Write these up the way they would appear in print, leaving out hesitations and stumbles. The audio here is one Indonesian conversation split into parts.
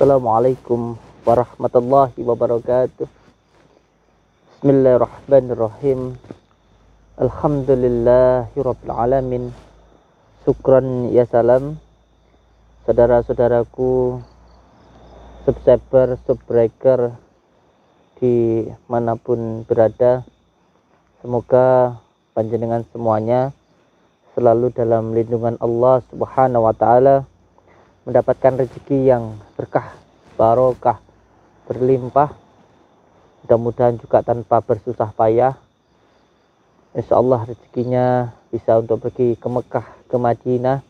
Assalamualaikum warahmatullahi wabarakatuh. Bismillahirrahmanirrahim. Alhamdulillahirabbil alamin. Syukran ya salam. Saudara-saudaraku subscriber, subbreaker dimanapun berada, semoga panjenengan semuanya selalu dalam lindungan Allah Subhanahu wa ta'ala, mendapatkan rezeki yang berkah, barokah, berlimpah, mudah-mudahan juga tanpa bersusah payah. Insya Allah rezekinya bisa untuk pergi ke Mekah, ke Madinah,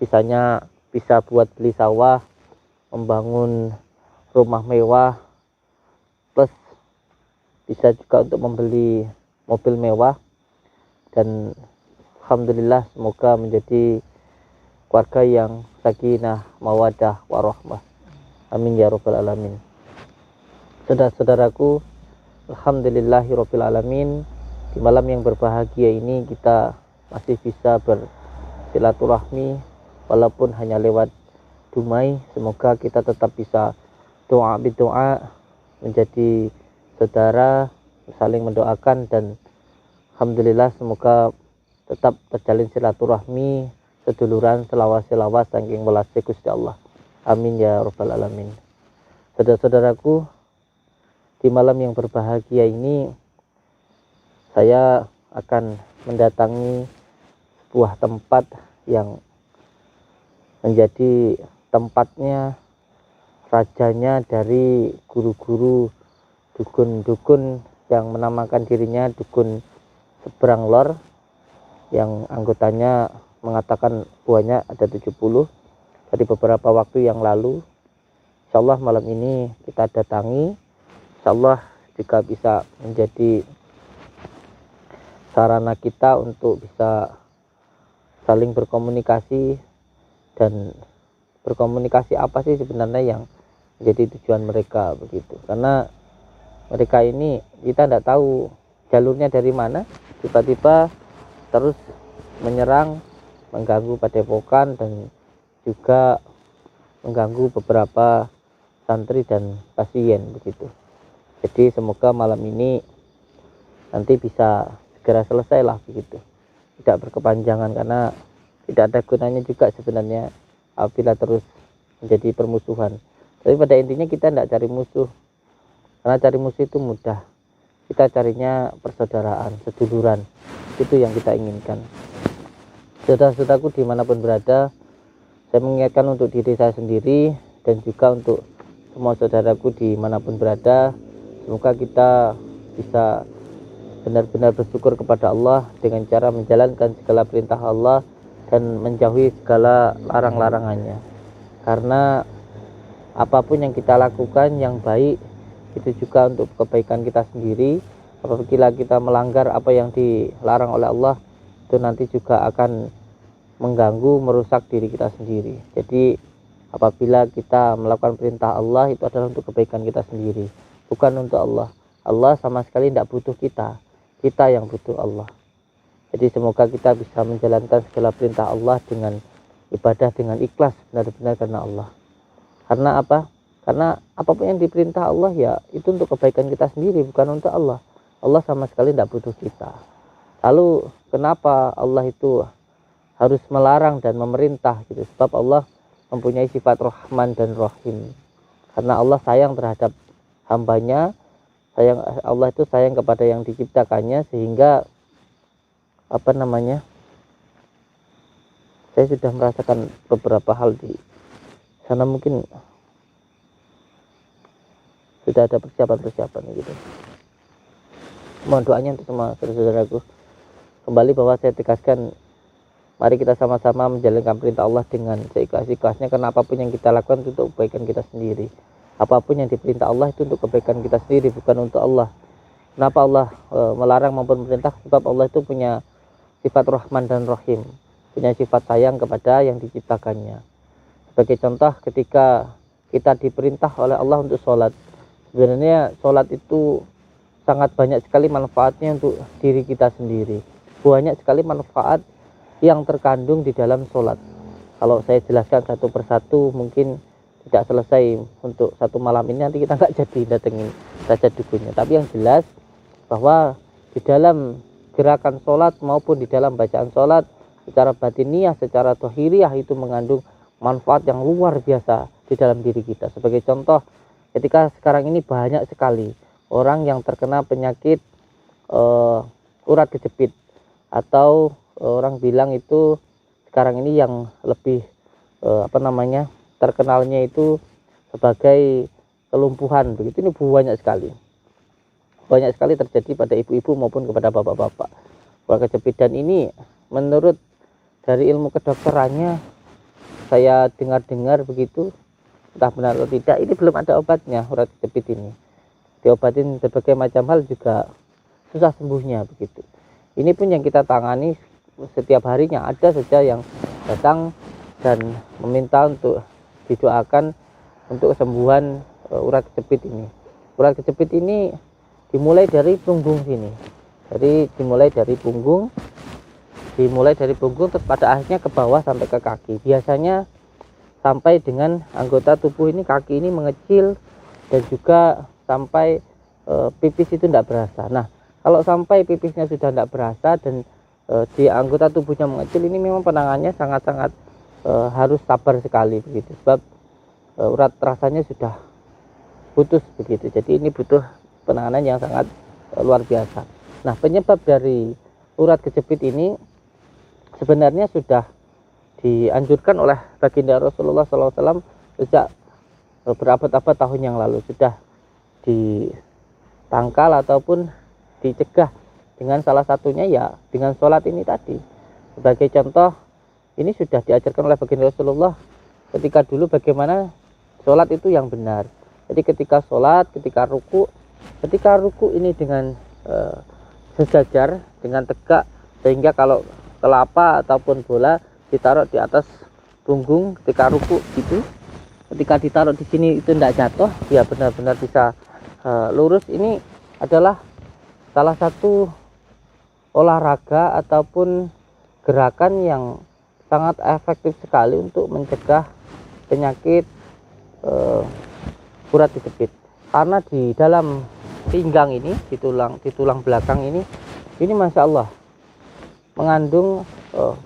bisa buat beli sawah, membangun rumah mewah, plus bisa juga untuk membeli mobil mewah. Dan alhamdulillah semoga menjadi keluarga yang sakinah, mawadah, warahmah. Amin ya rabbal alamin. Saudara-saudaraku, alhamdulillahirabbil alamin. Di malam yang berbahagia ini kita masih bisa bersilaturahmi walaupun hanya lewat dumai. Semoga kita tetap bisa doa bidoa, menjadi saudara, saling mendoakan, dan alhamdulillah semoga tetap terjalin silaturahmi, seduluran, selawas saking welasé Gusti Allah. Amin ya rabbal alamin. Saudara-saudaraku, di malam yang berbahagia ini saya akan mendatangi sebuah tempat yang menjadi tempatnya, rajanya dari guru-guru dukun-dukun yang menamakan dirinya dukun seberang lor, yang anggotanya mengatakan buahnya ada 70 dari beberapa waktu yang lalu. Insyaallah malam ini kita datangi, insyaallah jika bisa menjadi sarana kita untuk bisa saling berkomunikasi. Dan berkomunikasi apa sih sebenarnya yang menjadi tujuan mereka begitu, karena mereka ini kita tidak tahu jalurnya dari mana, tiba-tiba terus menyerang, mengganggu padepokan, dan juga mengganggu beberapa santri dan pasien begitu. Jadi semoga malam ini nanti bisa segera selesai lah begitu, tidak berkepanjangan, karena tidak ada gunanya juga sebenarnya apabila terus menjadi permusuhan. Tapi pada intinya kita tidak cari musuh, karena cari musuh itu mudah. Kita carinya persaudaraan, seduluran, itu yang kita inginkan. Saudara-saudaraku dimanapun berada, saya mengingatkan untuk diri saya sendiri dan juga untuk semua saudaraku dimanapun berada, semoga kita bisa benar-benar bersyukur kepada Allah dengan cara menjalankan segala perintah Allah dan menjauhi segala larang-larangannya. Karena apapun yang kita lakukan yang baik itu juga untuk kebaikan kita sendiri. Apabila kita melanggar apa yang dilarang oleh Allah, itu nanti juga akan mengganggu, merusak diri kita sendiri. Jadi apabila kita melakukan perintah Allah, itu adalah untuk kebaikan kita sendiri, bukan untuk Allah. Allah sama sekali tidak butuh kita, kita yang butuh Allah. Jadi semoga kita bisa menjalankan segala perintah Allah dengan ibadah, dengan ikhlas, benar-benar karena Allah. Karena apa? Karena apapun yang diperintah Allah ya itu untuk kebaikan kita sendiri, bukan untuk Allah. Allah sama sekali tidak butuh kita. Lalu kenapa Allah itu harus melarang dan memerintah gitu? Sebab Allah mempunyai sifat Rahman dan Rahim. Karena Allah sayang terhadap hambanya, Allah itu sayang kepada yang diciptakannya, sehingga saya sudah merasakan beberapa hal di sana, mungkin sudah ada persiapan gitu. Mohon doanya untuk semua saudara-saudaraku. Kembali bahwa saya tegaskan, mari kita sama-sama menjalankan perintah Allah dengan seikhlas-ikhlasnya, karena apapun yang kita lakukan itu untuk kebaikan kita sendiri. Apapun yang diperintah Allah itu untuk kebaikan kita sendiri, bukan untuk Allah. Kenapa Allah melarang maupun memerintah? Sebab Allah itu punya sifat Rahman dan Rahim, punya sifat sayang kepada yang diciptakannya. Sebagai contoh, ketika kita diperintah oleh Allah untuk sholat, sebenarnya sholat itu sangat banyak sekali manfaatnya untuk diri kita sendiri. Banyak sekali manfaat yang terkandung di dalam sholat. Kalau saya jelaskan satu persatu mungkin tidak selesai untuk satu malam ini, nanti kita nggak jadi datengin raja dukunnya. Tapi yang jelas bahwa di dalam gerakan sholat maupun di dalam bacaan sholat secara batiniah, secara dohiriyah itu mengandung manfaat yang luar biasa di dalam diri kita. Sebagai contoh, ketika sekarang ini banyak sekali orang yang terkena penyakit urat kejepit, atau orang bilang itu sekarang ini yang lebih terkenalnya itu sebagai kelumpuhan begitu. Ini banyak sekali terjadi pada ibu-ibu maupun kepada bapak-bapak urat kejepit. Dan ini menurut dari ilmu kedokterannya, saya dengar begitu, entah benar atau tidak, ini belum ada obatnya. Urat kejepit ini diobatin berbagai macam hal juga susah sembuhnya begitu. Ini pun yang kita tangani setiap harinya. Ada saja yang datang dan meminta untuk didoakan untuk kesembuhan urat kejepit ini. Urat kejepit ini dimulai dari punggung sini. Jadi dimulai dari punggung terus pada akhirnya ke bawah sampai ke kaki. Biasanya sampai dengan anggota tubuh ini, kaki ini mengecil dan juga sampai pipis itu tidak berasa. Nah, kalau sampai pipisnya sudah tidak berasa dan di anggota tubuhnya mengecil, ini memang penanganannya sangat-sangat harus sabar sekali begitu, sebab urat rasanya sudah putus begitu. Jadi ini butuh penanganan yang sangat luar biasa. Nah, penyebab dari urat kejepit ini sebenarnya sudah dianjurkan oleh baginda Rasulullah SAW sejak berabad-abad tahun yang lalu, sudah ditangkal ataupun dicegah dengan salah satunya ya dengan sholat ini tadi. Sebagai contoh, ini sudah diajarkan oleh baginda Rasulullah ketika dulu bagaimana sholat itu yang benar. Jadi ketika sholat, ketika ruku ini dengan sejajar, dengan tegak, sehingga kalau kelapa ataupun bola ditaruh di atas punggung ketika ruku itu, ketika ditaruh di sini itu tidak jatuh, ya benar-benar bisa lurus. Ini adalah salah satu olahraga ataupun gerakan yang sangat efektif sekali untuk mencegah penyakit urat kejepit. Karena di dalam pinggang ini, di tulang belakang ini masya Allah mengandung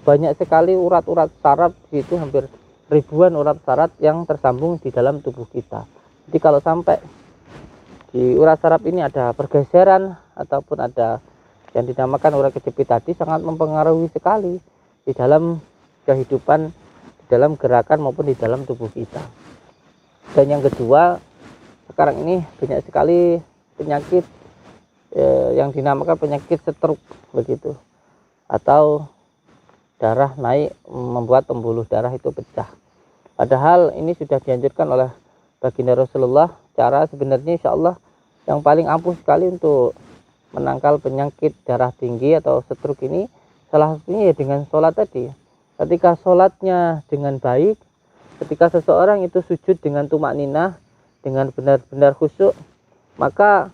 banyak sekali urat-urat saraf, itu hampir ribuan urat saraf yang tersambung di dalam tubuh kita. Jadi kalau sampai di urat saraf ini ada pergeseran ataupun ada yang dinamakan urat kejepit tadi, sangat mempengaruhi sekali di dalam kehidupan, di dalam gerakan maupun di dalam tubuh kita. Dan yang kedua, sekarang ini banyak sekali penyakit yang dinamakan penyakit stroke begitu, atau darah naik membuat pembuluh darah itu pecah. Padahal ini sudah dianjurkan oleh baginda Rasulullah. Cara sebenarnya insya Allah yang paling ampuh sekali untuk menangkal penyakit darah tinggi atau stroke ini, salah satunya ya dengan sholat tadi. Ketika sholatnya dengan baik, ketika seseorang itu sujud dengan tumak ninah, dengan benar-benar khusyuk, maka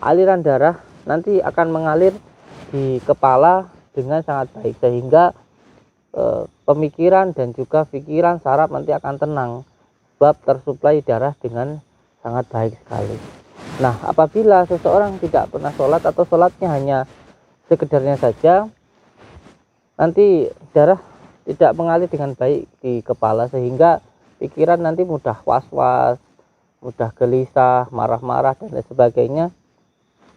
aliran darah nanti akan mengalir di kepala dengan sangat baik, sehingga pemikiran dan juga pikiran saraf nanti akan tenang, sebab tersuplai darah dengan sangat baik sekali. Nah, apabila seseorang tidak pernah sholat atau sholatnya hanya sekedarnya saja, nanti darah tidak mengalir dengan baik di kepala, sehingga pikiran nanti mudah was-was, mudah gelisah, marah-marah dan lain sebagainya,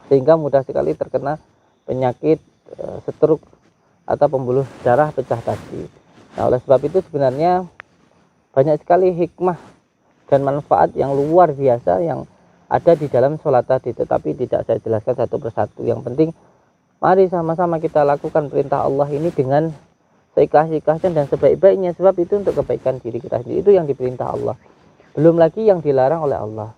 sehingga mudah sekali terkena penyakit stroke atau pembuluh darah pecah tadi. Nah, oleh sebab itu sebenarnya banyak sekali hikmah dan manfaat yang luar biasa yang ada di dalam sholat tadi, tetapi tidak saya jelaskan satu persatu. Yang penting mari sama-sama kita lakukan perintah Allah ini dengan seikhlas-ikhlasnya dan sebaik-baiknya, sebab itu untuk kebaikan diri kita sendiri. Itu yang diperintah Allah, belum lagi yang dilarang oleh Allah.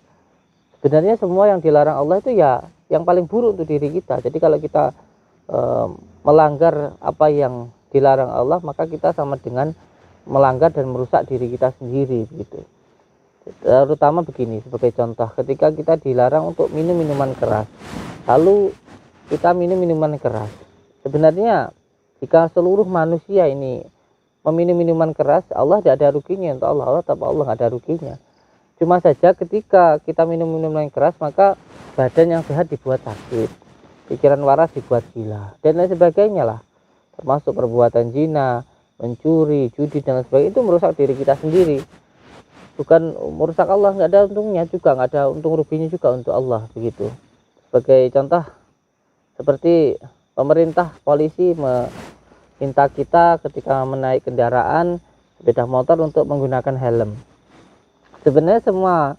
Sebenarnya semua yang dilarang Allah itu ya yang paling buruk untuk diri kita. Jadi kalau kita melanggar apa yang dilarang Allah, maka kita sama dengan melanggar dan merusak diri kita sendiri begitu. Terutama begini, sebagai contoh, ketika kita dilarang untuk minum minuman keras, lalu kita minum minuman keras. Sebenarnya jika seluruh manusia ini meminum minuman keras, Allah tidak ada ruginya untuk Allah, tapi Allah nggak ada ruginya. Cuma saja ketika kita minum yang keras, maka badan yang sehat dibuat sakit, pikiran waras dibuat gila, dan lain sebagainya lah. Termasuk perbuatan zina, mencuri, judi, dan lain sebagainya, itu merusak diri kita sendiri. Bukan merusak Allah, nggak ada untungnya juga, nggak ada untung ruginya juga untuk Allah begitu. Sebagai contoh, seperti pemerintah, polisi meminta kita ketika menaik kendaraan sepeda motor untuk menggunakan helm. Sebenarnya semua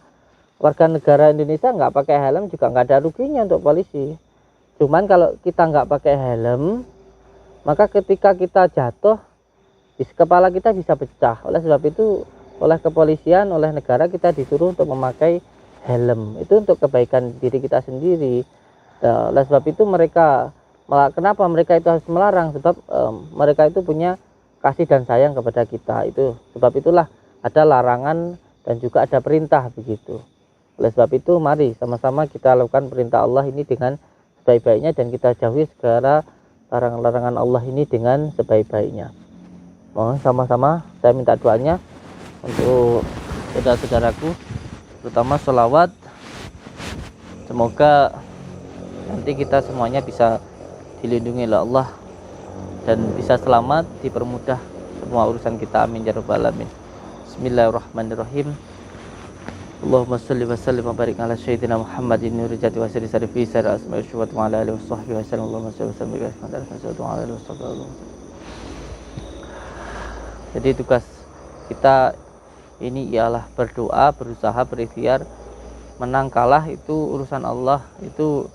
warga negara Indonesia nggak pakai helm juga nggak ada ruginya untuk polisi. Cuman kalau kita nggak pakai helm, maka ketika kita jatuh, kepala kita bisa pecah. Oleh sebab itu, oleh kepolisian, oleh negara, kita disuruh untuk memakai helm. Itu untuk kebaikan diri kita sendiri. Oleh sebab itu kenapa mereka itu harus melarang? Sebab mereka itu punya kasih dan sayang kepada kita. Itu sebab itulah ada larangan dan juga ada perintah begitu. Oleh sebab itu, mari sama-sama kita lakukan perintah Allah ini dengan sebaik-baiknya, dan kita jauhi segala larangan-larangan Allah ini dengan sebaik-baiknya. Mohon sama-sama saya minta doanya untuk saudara-saudaraku, terutama sholawat. Semoga nanti kita semuanya bisa dilindungi oleh Allah dan bisa selamat, dipermudah semua urusan kita. Amin ya rabbal alamin. Bismillahirrahmanirrahim. Allahumma shalli wa sallim wa barik ala sayyidina Muhammadin nuril jati wa sirri sarifi sari asma'i syuhud wa ala alihi wa sahbihi wa sallam. Allahumma shalli wa sallim wa ala alihi wa sahbihi. Jadi tugas kita ini ialah berdoa, berusaha, berikhtiar. Menang kalah itu urusan Allah, itu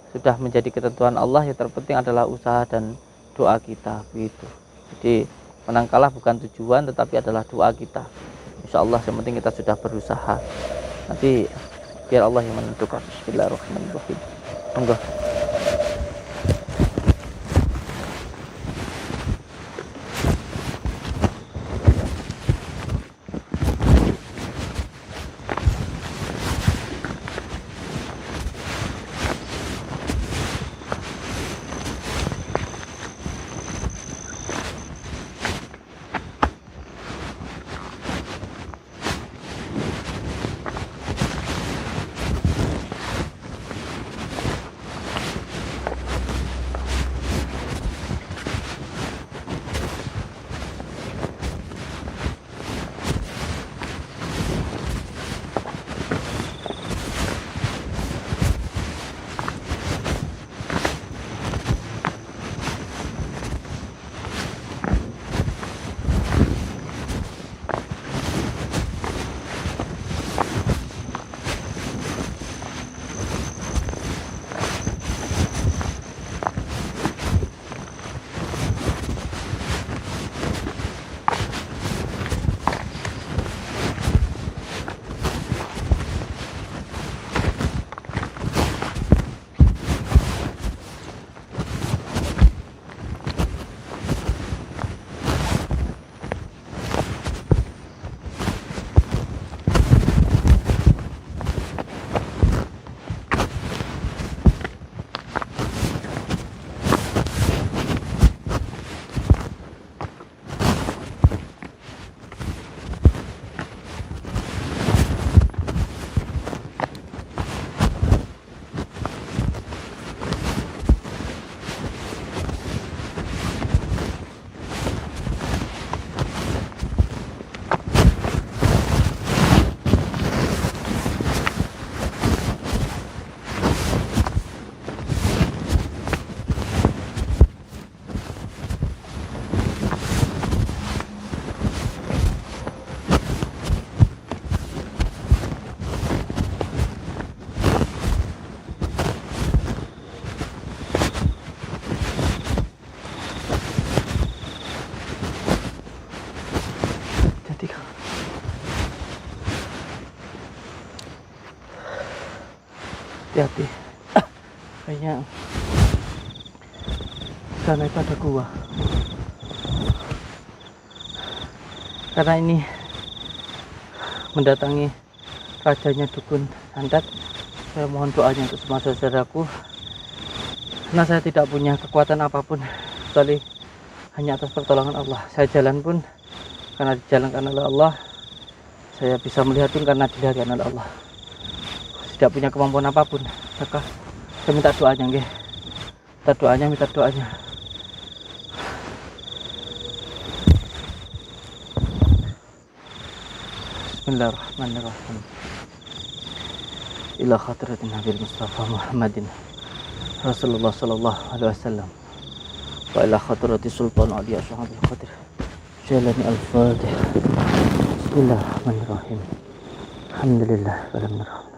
sudah menjadi ketentuan Allah. Yang terpenting adalah usaha dan doa kita begitu. Jadi menang kalah bukan tujuan, tetapi adalah doa kita. Insya Allah yang penting kita sudah berusaha. Nanti biar Allah yang menentukan. Bismillahirrahmanirrahim. Monggo. Hati-hati, kayaknya sana itu ada gua. Karena ini mendatangi rajanya dukun santet, saya mohon doanya untuk semua saudaraku, karena saya tidak punya kekuatan apapun kecuali hanya atas pertolongan Allah. Saya jalan pun karena dijalankan oleh Allah. Saya bisa melihat itu karena dilihat oleh Allah. Tidak punya kemampuan apapun, maka saya minta doanya, nggih. Minta doanya. Bismillahirrahmanirrahim. Ila khatratin Nabi Mustafa Muhammadin Rasulullah sallallahu alaihi wasallam. Wa ila khatrati Sultan Ali Ashabil Qadir. Jalani al-Fatihah. Bismillahirrahmanirrahim. Alhamdulillah rabbil alamin.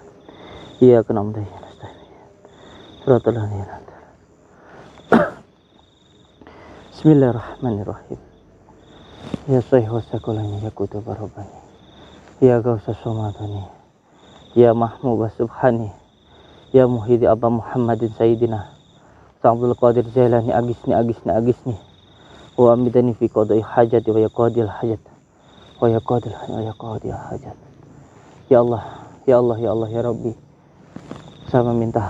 Iyyaka na'budu wa iyyaka nasta'in. Shiratal ladzina an'amta 'alaihim. Bismillahirrahmanirrahim. Ya sahih wa sakolani ya kutub rabbani. Ya gausa somatani. Ya mahmud subhani. Ya muhidi abba Muhammadin sayyidina. Abdul Qadir Jailani agisni. Wa amidani fi qada'i hajati wa ya qadil hajat. Wa ya qadil hajat. Ya Allah, ya Allah, ya Allah, ya Rabbi. Saya meminta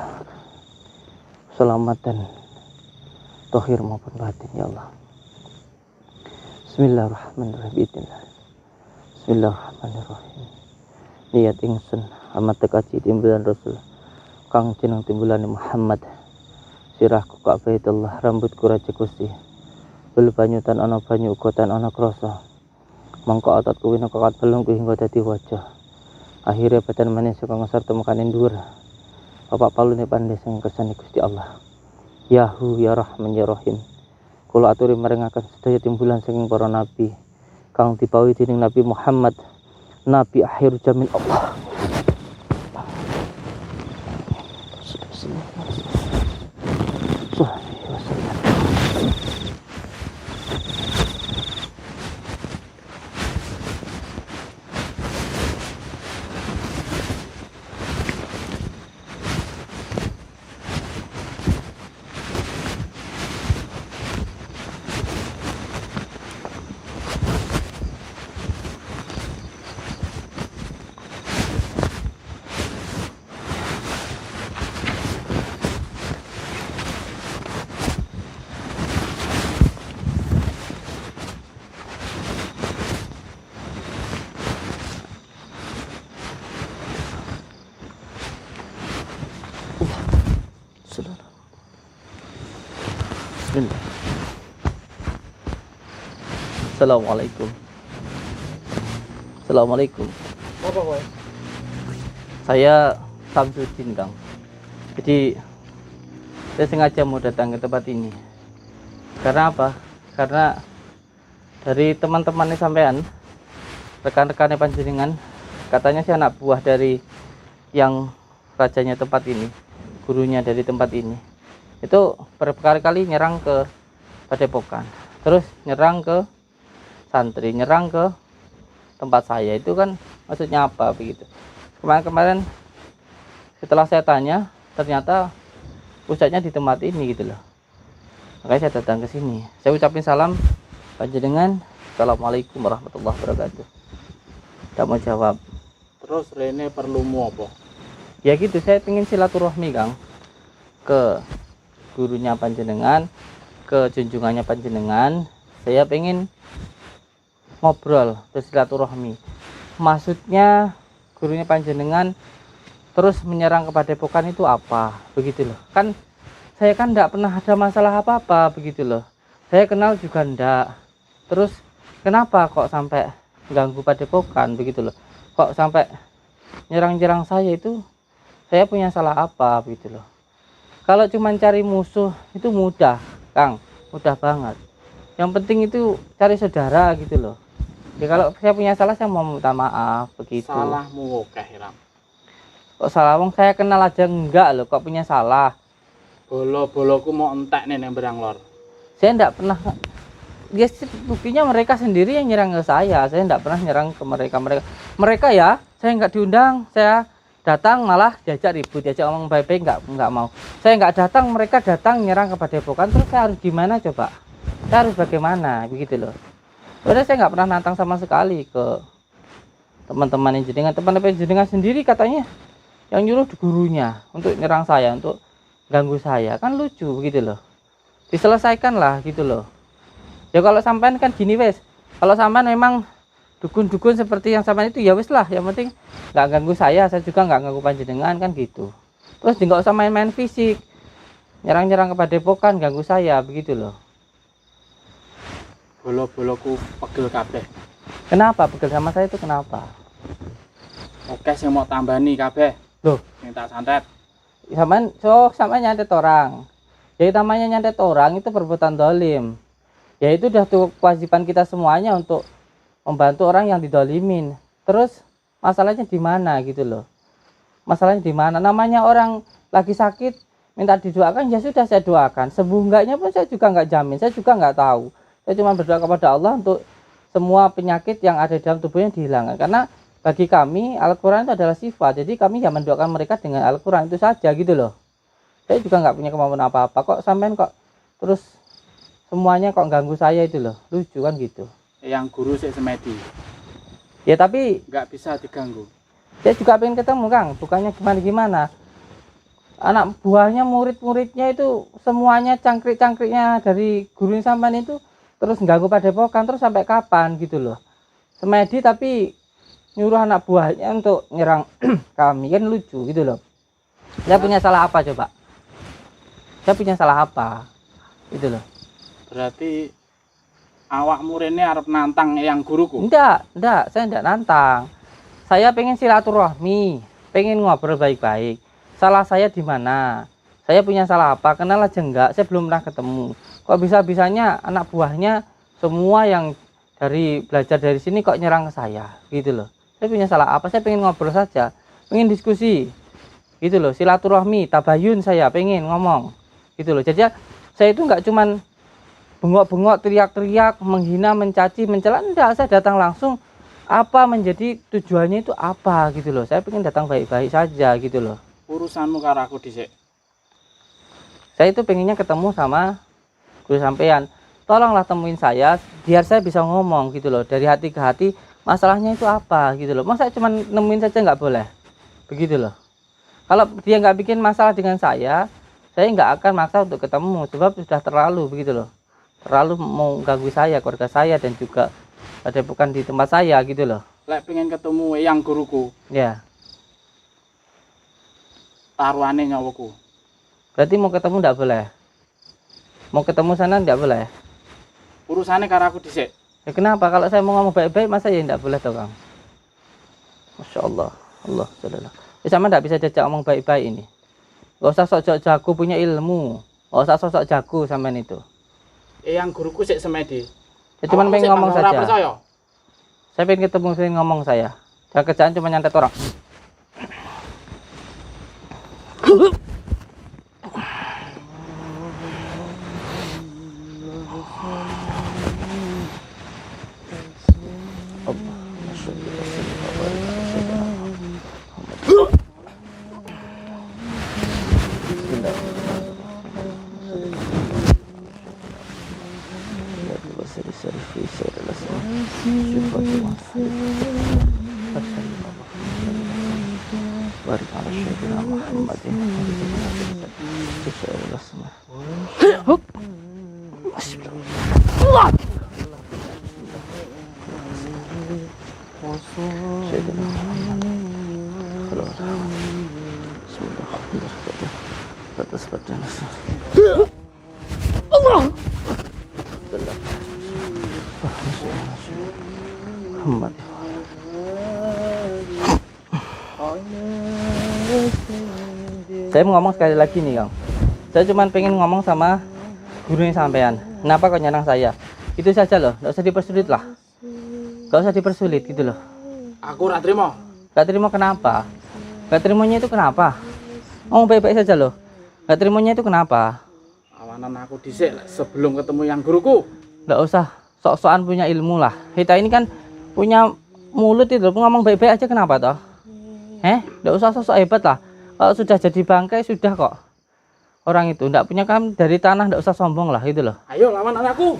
keselamatan zahir maupun batin, ya Allah. Bismillahirrahmanirrahim. Bismillahirrahmanirrahim. Niat ingsun amat tekaci timbulan Rasul kang jeneng timbulan Muhammad. Sirahku kak Baitullah, rambutku raja Gusti. Bel banyutan ana banyu ugotan ana krasa. Mangko ototku wina kakat belungku hingga dadi wajah. Akhirnya badan manis saka ngesar temekane dhuwur. Bapak palune pandhe sing kersane Gusti Allah. Yahu ya Rahman ya Rahim. Kula aturi maringaken sedaya timbulan saking para nabi kang dipawi dening Nabi Muhammad, nabi akhir jamin Allah. Bismillah. Assalamualaikum. Apa kowe? Saya Samsudin, Kang. Jadi saya sengaja mau datang ke tempat ini. Karena apa? Karena dari teman-temannya sampean, rekan-rekannya panjenengan, katanya saya anak buah dari yang rajanya tempat ini, gurunya dari tempat ini. Itu berkali-kali nyerang ke Padepokan, terus nyerang ke santri, nyerang ke tempat saya. Itu kan maksudnya apa begitu? Kemarin setelah saya tanya, ternyata pusatnya di tempat ini gitu loh. Makanya saya datang ke sini. Saya ucapin salam panjenengan. Assalamualaikum warahmatullahi wabarakatuh. Tak mau jawab. Terus Rene perlu mu apa? Ya gitu, saya ingin silaturahmi, Kang, ke gurunya panjenengan, ke junjungannya panjenengan. Saya pengen ngobrol, bersilaturahmi. Maksudnya gurunya panjenengan terus menyerang ke Padepokan itu apa? Begitu loh. Kan saya kan enggak pernah ada masalah apa-apa begitu loh. Saya kenal juga enggak. Terus kenapa kok sampai ganggu Padepokan begitu loh? Kok sampai nyerang-nyerang saya itu? Saya punya salah apa begitu loh? Kalau cuma cari musuh itu mudah, Kang, mudah banget. Yang penting itu cari saudara gitu loh. Ya kalau saya punya salah saya mau minta maaf begitu. Salahmu akeh, Ram. Kok salah, wong saya kenal aja enggak loh, kok punya salah. Bolo-boloku mau entek nih yang berang lor. Saya enggak pernah. Ya buktinya mereka sendiri yang nyerang ke saya. Saya enggak pernah nyerang ke mereka ya. Saya enggak diundang, saya datang malah diajak ribut, diajak ngomong baik-baik, enggak mau. Saya enggak datang, mereka datang nyerang ke Padepokan. Terus saya harus gimana coba? Saya harus bagaimana begitu loh. Padahal saya enggak pernah nantang sama sekali ke teman-teman jenengan. Teman-teman jenengan sendiri katanya yang nyuruh gurunya untuk nyerang saya, untuk ganggu saya. Kan lucu begitu loh. Diselesaikan lah gitu loh. Ya kalau sampean kan gini wes. Kalau sampean memang dukun-dukun seperti yang sama itu ya wis lah, yang penting nggak ganggu saya juga nggak ganggu panjenengan kan gitu. Terus nggak usah main-main fisik, nyerang-nyerang ke padepokan ganggu saya begitu loh. Bolo-boloku pegel kabeh. Kenapa pegel sama saya itu kenapa? Oke sing mau tambani kabeh. Loh, Sing tak santet. sama nyantet orang. Jadi namanya nyantet orang itu perbuatan dolim. Ya itu udah tuh kewajiban kita semuanya untuk membantu orang yang didolimin. Terus masalahnya di mana gitu loh? Masalahnya di mana? Namanya orang lagi sakit minta didoakan, ya sudah saya doakan. Sembuh enggaknya pun saya juga nggak jamin. Saya juga nggak tahu. Saya cuma berdoa kepada Allah untuk semua penyakit yang ada di dalam tubuhnya dihilangkan. Karena bagi kami Al-Quran itu adalah sifat. Jadi kami ya mendoakan mereka dengan Al-Quran itu saja gitu loh. Saya juga nggak punya kemampuan apa-apa. Kok sampean kok terus semuanya kok ganggu saya itu loh. Lucu kan gitu. Yang guru sik semedi. Ya tapi Nggak bisa diganggu. saya juga pengen ketemu Kang. Bukannya gimana-gimana. Anak buahnya, murid-muridnya itu semuanya cangkrik-cangkriknya dari guru sampean itu terus ganggu padepokan terus sampai kapan gitu loh. Semedi tapi nyuruh anak buahnya untuk nyerang kami kan lucu gitu loh. Saya punya salah apa coba? Saya punya salah apa? Gitu loh. Berarti awakmu rene arep nantang yang guruku. Enggak, saya enggak nantang. Saya pengen silaturahmi, pengen ngobrol baik-baik. Salah saya di mana? Saya punya salah apa? Kenal aja enggak? Saya belum pernah ketemu. Kok bisa-bisanya anak buahnya semua yang belajar dari sini kok nyerang ke saya, gitu loh. Saya punya salah apa? Saya pengen ngobrol saja, pengen diskusi, gitu loh. Silaturahmi, tabayun saya pengen ngomong, gitu loh. Jadi saya itu nggak cuman bengok-bengok, teriak-teriak, menghina, mencaci, mencela. Enggak, saya datang langsung. Apa menjadi tujuannya itu apa gitu loh. Saya pengen datang baik-baik saja gitu loh. Urusanmu karo aku dhisik. Saya itu pengennya ketemu sama guru sampean. Tolonglah temuin saya biar saya bisa ngomong gitu loh. Dari hati ke hati masalahnya itu apa gitu loh. Masa cuma nemuin saja nggak boleh? Begitu loh. Kalau dia nggak bikin masalah dengan saya nggak akan maksa untuk ketemu. Sebab sudah terlalu begitu loh. Terlalu mau ganggu saya, keluarga saya dan juga ada bukan di tempat saya gitu loh. Lek pengen ketemu yang guruku, Ya. taruhane nyawaku. Berarti mau ketemu enggak boleh. Mau ketemu sana enggak boleh. Urusane karo aku dhisik. Ya kenapa? Kalau saya mau ngomong baik-baik masa ya enggak boleh toh, Kang? Masya Allah. Allah Subhanahu. Ya sama enggak bisa jajak ngomong baik-baik ini. Enggak usah sok jago punya ilmu. Enggak usah sok jago sampean itu. Yang guruku sik semedi. Ya cuman pengen ngomong saja. Percaya. Saya pengen ketemu, pengen ngomong saya. Jangan kerjaan cuma nyantet orang. Saya mau ngomong sekali lagi nih, Kang. Saya cuma pengen ngomong sama gurunya sampean. Kenapa kok nyerang saya? Itu saja loh, nggak usah dipersulit lah. Nggak usah dipersulit gitu loh. Aku ora trimo. Nggak terima kenapa? Nggak terimanya itu kenapa? Ngomong baik-baik saja loh. Nggak terimanya itu kenapa? Awanan aku dhisik sebelum ketemu yang guruku. Nggak usah sok-sokan punya ilmu lah. Kita ini kan punya mulut itu loh, ngomong baik-baik aja kenapa toh? Nggak usah sok-sok hebat lah. Kalau sudah jadi bangkai sudah kok. Orang itu nggak punya kan dari tanah, nggak usah sombong lah gitu loh. Ayo lawan anakku.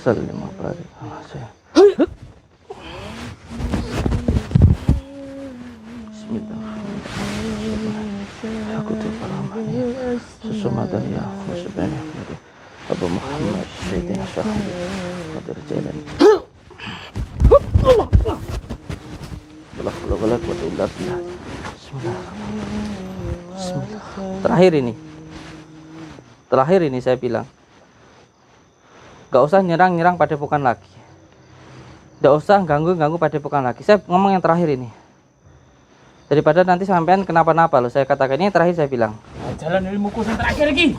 sallim wa barik ala sayyidina. Bismillahirrahmanirrahim. Aku terparamanya sesuatu ya musibahnya Abu Muhammad Sayyidina Syahid Qadir Jalan. Allah Allah Bismillah. Terakhir ini saya bilang, gak usah nyerang padepokan lagi, gak usah ganggu padepokan lagi. Saya ngomong yang terakhir ini, daripada nanti sampean kenapa-napa loh. Saya katakan ini yang terakhir saya bilang. Jalan ilmuku yang terakhir lagi.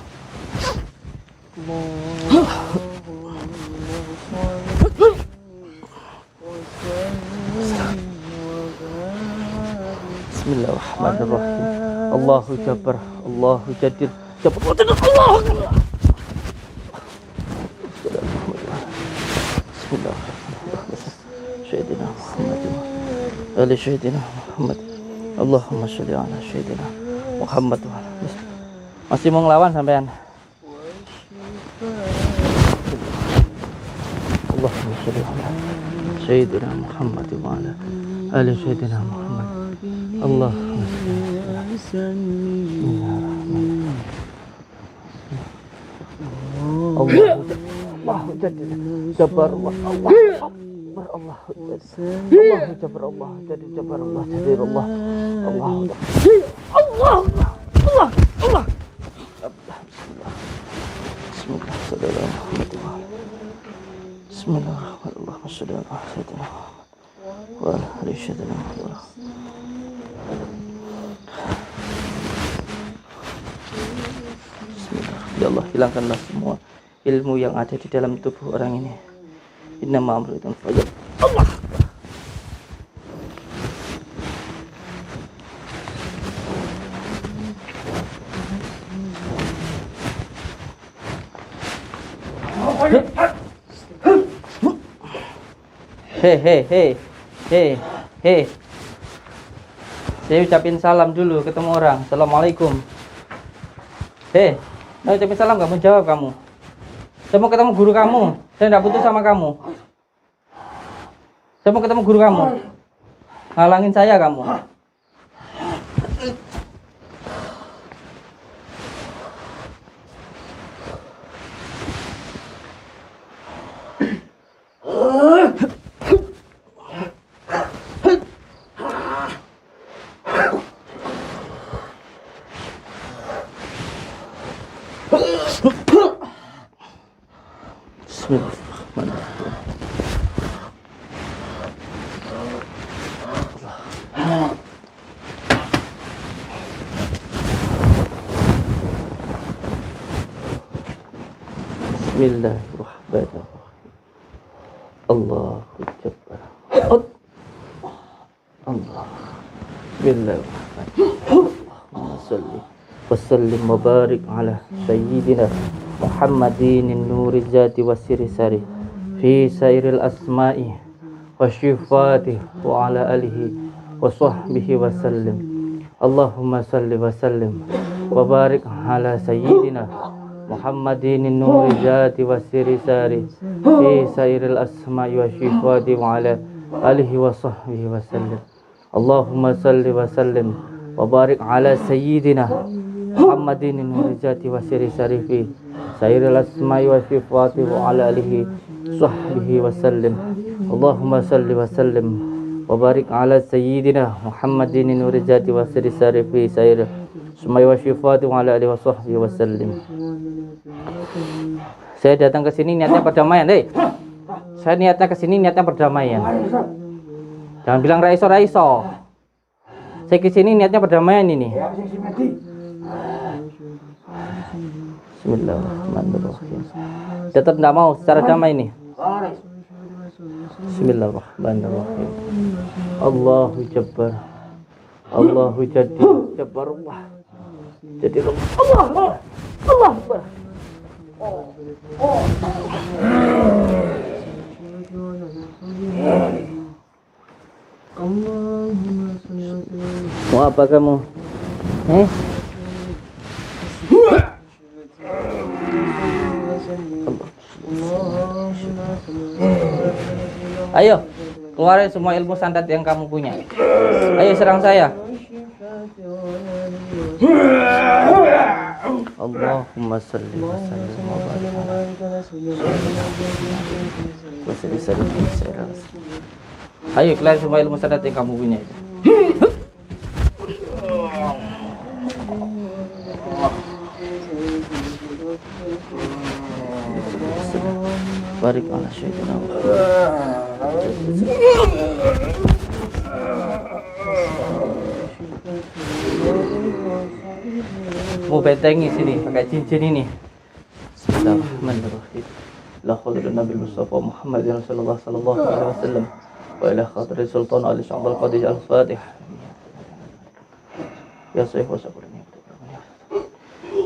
Bismillahirrahmanirrahim. Allahu Jabbar, Allahu Jadir, Jabbar Allah. Bismillahirrahmanirrahim. Sayyidina Muhammad Ali Sayyidina Muhammad. Allahumma sholli ala Sayyidina Muhammad. Masih mau ngelawan sampean? Allahumma sholli ala Sayyidina Muhammad wa ala ali Sayyidina Muhammad. Allahumma sholli ala Allahu Jadir, Jabbar Allah, Allahu Jabbar Allah, Jadir, Jabbar Allah, Jadir Allah, Allah. Bismillahirrahmanirrahim. Ya Allah, hilangkanlah semua ilmu yang ada di dalam tubuh orang ini. Innama amrun fajr. Allah. Hei. Saya ucapin salam dulu ketemu orang. Assalamualaikum. Saya ucapin salam, kamu jawab kamu. Saya mau ketemu guru kamu. Saya tidak butuh sama kamu. Saya mau ketemu guru kamu. Ngalangin saya kamu. Bismillahirrahmanirrahim. Bismillahirrahmanirrahim. Allahu Jabbar. Allah. Bismillahirrahmanirrahim. Allahumma salli wa sallim wa barik ala sayyidina Muhammadin nuri zati wa siri sari fi sairil asma'i wa syifati wa ala alihi wa sahbihi wa sallim. Allahumma salli wa sallim wa barik ala sayyidina Muhammadin nuri zati wa siri sari fi sairil asma'i wa syifati wa ala alihi wa sahbihi wa sallim. Allahumma salli wa sallim wa barik ala sayyidina Muhammadin nuri zati wa siri sari fi sairil asma'i wa sifati wa ala alihi sahbihi wa sallim. Allahumma salli wa sallim wa barik ala sayyidina Muhammadin nuri zati wa siri sari fi sairil asma'i wa sifati wa ala alihi wa sahbihi wa sallim. Saya datang ke sini niatnya perdamaian, Saya niatnya ke sini niatnya perdamaian. Jangan bilang raiso. Saya ke sini niatnya perdamaian ini. Bismillahirrahmanirrahim. Tetap tidak mau secara damai ini. Bismillahirrahmanirrahim. Allahu Jabbar, Allahu Jadir, Jabbar Allah, Jadir Allah, Allah Akbar. Mau apa kamu? Allah. Ayo, keluarin semua ilmu sandat yang kamu punya. Ayo serang saya. Allahumma salli wa sallim wa barik ala. Ayo keluarin semua ilmu sandat yang kamu punya itu. Barik ala syaitan. Mau bentengi sini pakai cincin ini. Bismillahirrahmanirrahim. La khadir Nabi Mustafa Muhammad sallallahu alaihi wasallam wa ila khadir Sultan Ali Syabal Qadir Al-Fatih. Ya Sayyid wa sabr.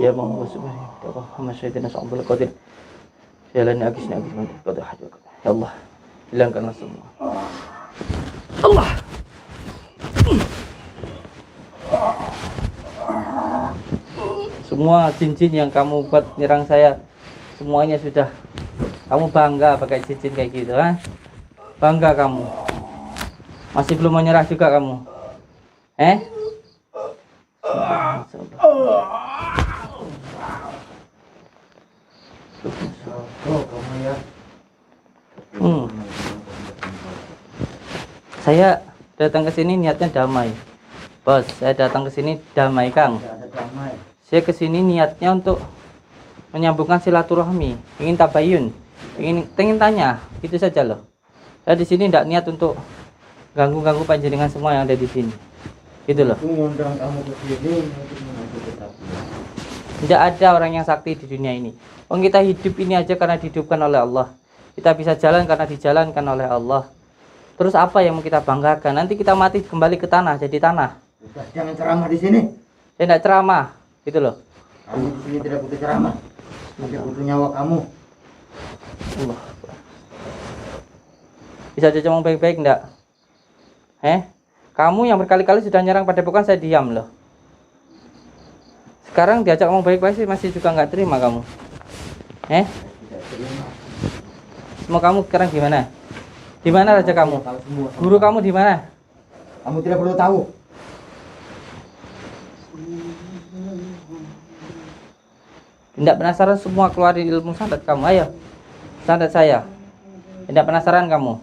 Ya Muhammad Muhammad Sayyidina Syabal Qadir. Jalan agis pada hajat. Ya Allah, hilangkanlah semua. Allah. Semua cincin yang kamu buat nyerang saya, semuanya sudah kamu bangga pakai cincin kayak gitu, ha? Bangga kamu. Masih belum menyerah juga kamu. Saya datang ke sini niatnya damai, bos. Saya datang ke sini damai, Kang. Saya ke sini niatnya untuk menyambungkan silaturahmi, ingin tabayun, ingin tanya, itu saja loh. Saya di sini tidak niat untuk ganggu panjenengan semua yang ada di sini, gitu loh. Tidak ada orang yang sakti di dunia ini. Kita hidup ini aja karena dihidupkan oleh Allah. Kita bisa jalan karena dijalankan oleh Allah. Terus apa yang mau kita banggakan? Nanti kita mati kembali ke tanah, jadi tanah. Jangan ceramah di sini. Saya tidak ceramah, gitu loh. Kamu di sini tidak butuh ceramah. Tidak butuh nyawa kamu. Allah. Bisa aja ngomong baik-baik enggak? Kamu yang berkali-kali sudah nyerang padepokan, saya diam loh. Sekarang diajak ngomong baik-baik sih masih juga nggak terima kamu. Semua kamu sekarang gimana? Di mana raja kamu? Guru kamu di mana? Kamu tidak perlu tahu. Tidak penasaran semua keluarin ilmu sandat kamu. Ayo, sandat saya. Tidak penasaran kamu?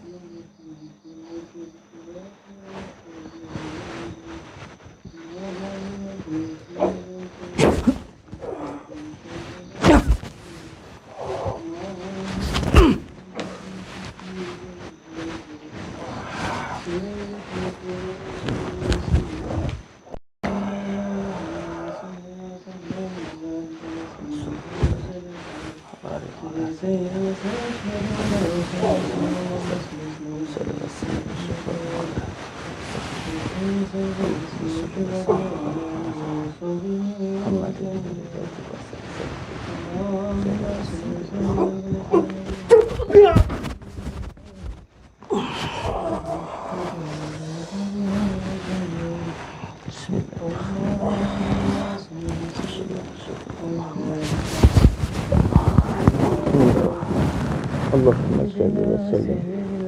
Allahumma salli wa sallim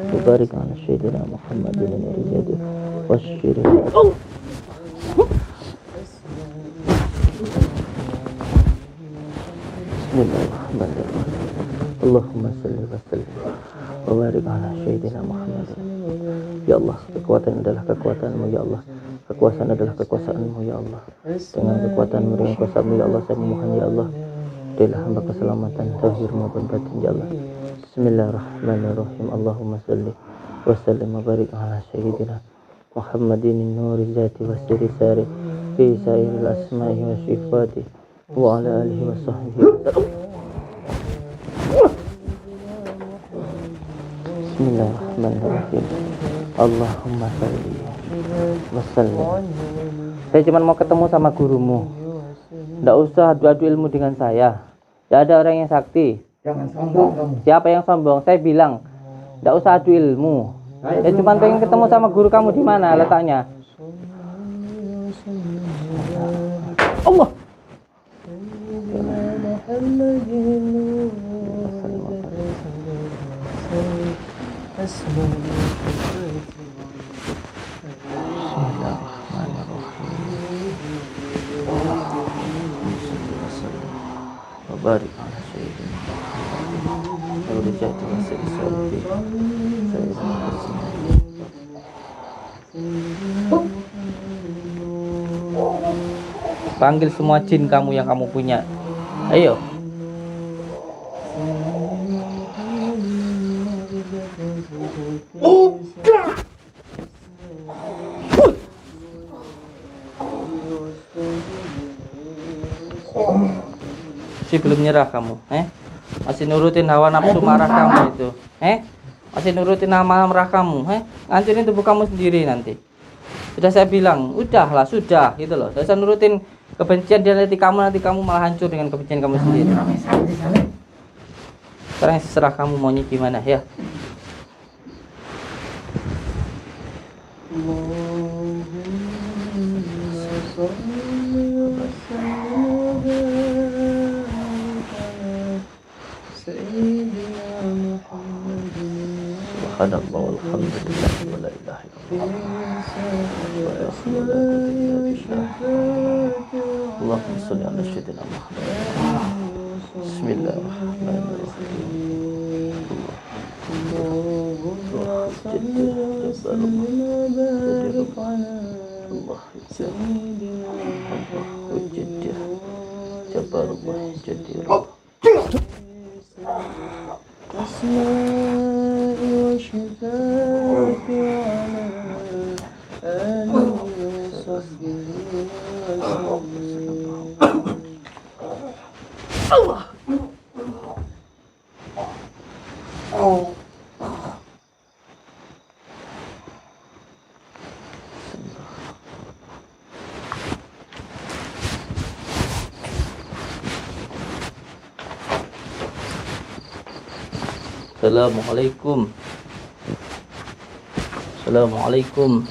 wa barik ala sayyidina Muhammadin al-rijadi wasyiri. Bismillahirrahmanirrahim. Allahumma salli wa sallim wa barik ala sayyidina Muhammadin. Ya Allah, kekuatan adalah kekuatan-Mu ya Allah. Kekuasaan adalah kekuasaan-Mu ya Allah. Dengan kekuatan-Mu, dengan kuasa-Mu ya Allah, saya memohon ya Allah, berilah hamba keselamatan zahir maupun batin ya Allah. Bismillahirrahmanirrahim. Allahumma salli wa sallim wa barik ala sayyidina Muhammadin nuri zati wa siri sari fi sairil asma'i wa sifati wa ala alihi wa sahbihi. Bismillahirrahmanirrahim. Allahumma salli wa sallim. Saya cuma mau ketemu sama gurumu. Tidak usah adu-adu ilmu dengan saya. Tidak ada orang yang sakti. Jangan sombong kamu. Siapa yang sombong? Saya bilang tidak usah adu ilmu. Saya cuma pengen ketemu sama guru kamu. Di mana letaknya? Allah. Barik ala sayyidina Muhammad wa jati wa sayyidi panggil semua jin kamu yang kamu punya. Ayo. Masih belum nyerah kamu, masih nurutin hawa nafsu marah kamu itu, masih nurutin hawa marah kamu, ngancurin tubuh kamu sendiri nanti. Sudah saya bilang, udahlah, sudah, gitu loh. Saya nurutin kebencian di hati kamu, nanti kamu malah hancur dengan kebencian kamu sendiri. Sekarang serah kamu maunya gimana ya. Subhanallah walhamdulillah wa la ilaha illallah. Allahumma shalli ala sayyidina Muhammad. Bismillahirrahmanirrahim. Assalamualaikum. Assalamualaikum.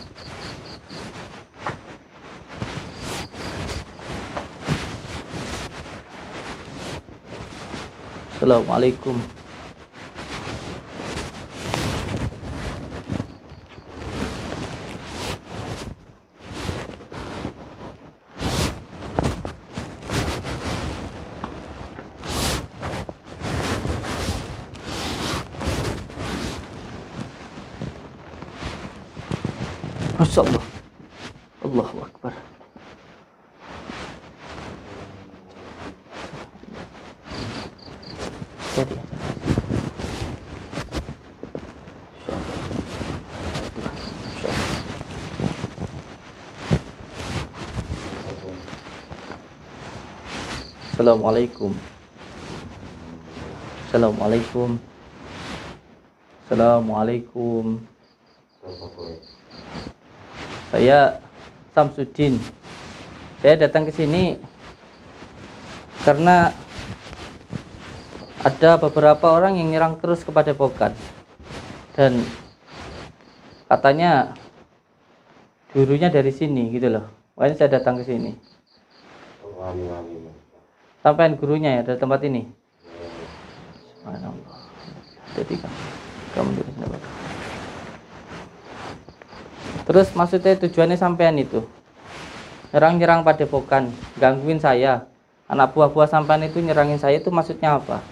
Assalamualaikum. Masya Allah. Allahu Akbar. Jadi Assalamualaikum. Assalamualaikum. Assalamualaikum. Saya Samsudin. Saya datang ke sini karena ada beberapa orang yang nyerang terus kepada Pokan, dan katanya gurunya dari sini gitu loh. Makanya saya datang ke sini. Sampai gurunya ya dari tempat ini. Subhanallah. Jadi kamu dulu dapat. Terus maksudnya tujuannya sampean itu nyerang padepokan, gangguin saya, anak buah-buah sampean itu nyerangin saya, itu maksudnya apa?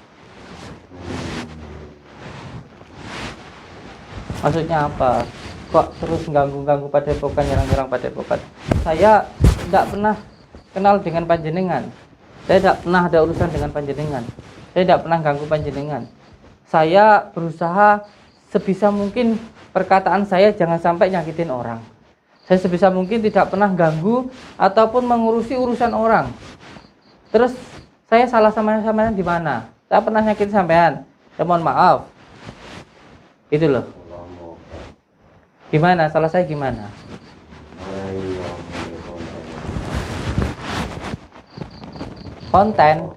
Maksudnya apa? Kok terus ganggu padepokan, nyerang padepokan? Saya tidak pernah kenal dengan panjenengan. Saya tidak pernah ada urusan dengan panjenengan. Saya tidak pernah ganggu panjenengan. Saya berusaha sebisa mungkin perkataan saya jangan sampai nyakitin orang. Saya sebisa mungkin tidak pernah ganggu ataupun mengurusi urusan orang. Terus saya salah sama sampean di mana? Saya pernah nyakitin sampean. Ya mohon maaf. Itu loh. Gimana? Salah saya gimana? Konten.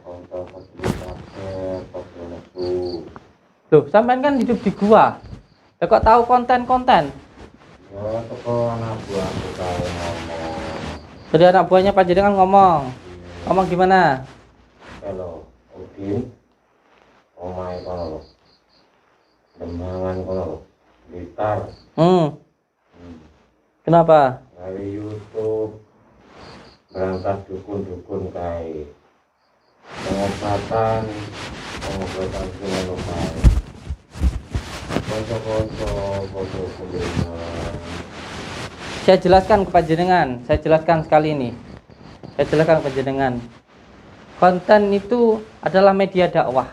Loh, sampean kan hidup di gua. Lah kok tahu konten-konten? Ya, toko anak buahku tahu ngomong. Jadi anak buahnya panjenengan ngomong. Ngomong gimana? Kalau Udin, omae kono lho. Dembangan kono lho. Blitar. Kenapa? Dari YouTube berangkat dukun-dukun kae. Pengobatan dengan kae. Konco-konco kuliah. Saya jelaskan kepada jenengan, saya jelaskan sekali ini. Saya jelaskan kepada jenengan. Konten itu adalah media dakwah.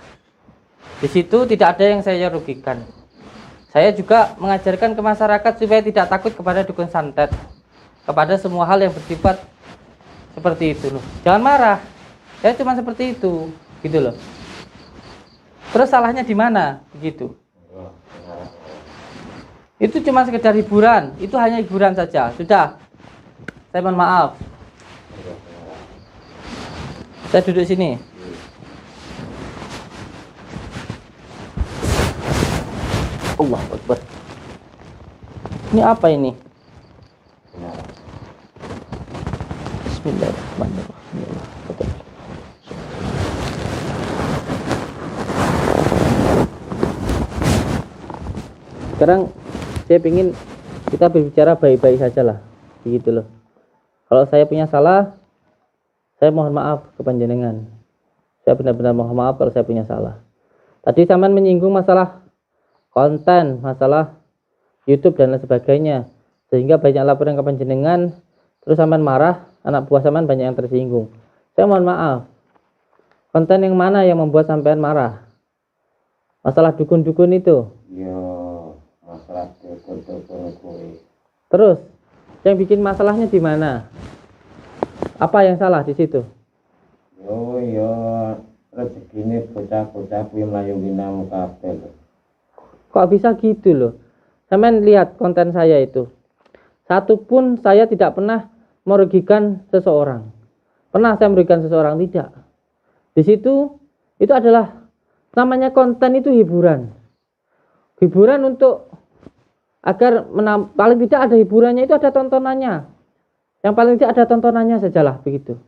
Di situ tidak ada yang saya rugikan. Saya juga mengajarkan ke masyarakat supaya tidak takut kepada dukun santet, kepada semua hal yang bersifat seperti itu loh. Jangan marah. Saya cuma seperti itu, gitu loh. Terus salahnya di mana? Begitu. Itu cuma sekedar hiburan, itu hanya hiburan saja. Sudah. Saya mohon maaf. Saya duduk sini. Allah Akbar. Ini apa ini? Bismillahirrahmanirrahim. Sekarang saya ingin kita berbicara baik-baik saja lah, begitu loh. Kalau saya punya salah, saya mohon maaf ke panjenengan. Saya benar-benar mohon maaf kalau saya punya salah. Tadi sampean menyinggung masalah konten, masalah YouTube dan lain sebagainya, sehingga banyak laporan ke panjenengan. Terus sampean marah, anak buah sampean banyak yang tersinggung. Saya mohon maaf. Konten yang mana yang membuat sampean marah? Masalah dukun-dukun itu. Masalah dukun-dukun kuwi. Terus yang bikin masalahnya di mana? Apa yang salah di situ? Yo rezekine bocah-bocah kuwi mlayu winang kabeh. Kok bisa gitu loh? Sampean lihat konten saya itu. Satu pun saya tidak pernah merugikan seseorang. Pernah saya merugikan seseorang? Tidak. Di situ itu adalah namanya konten itu hiburan. Hiburan untuk agar paling tidak ada hiburannya, itu ada tontonannya. Yang paling tidak ada tontonannya sajalah begitu.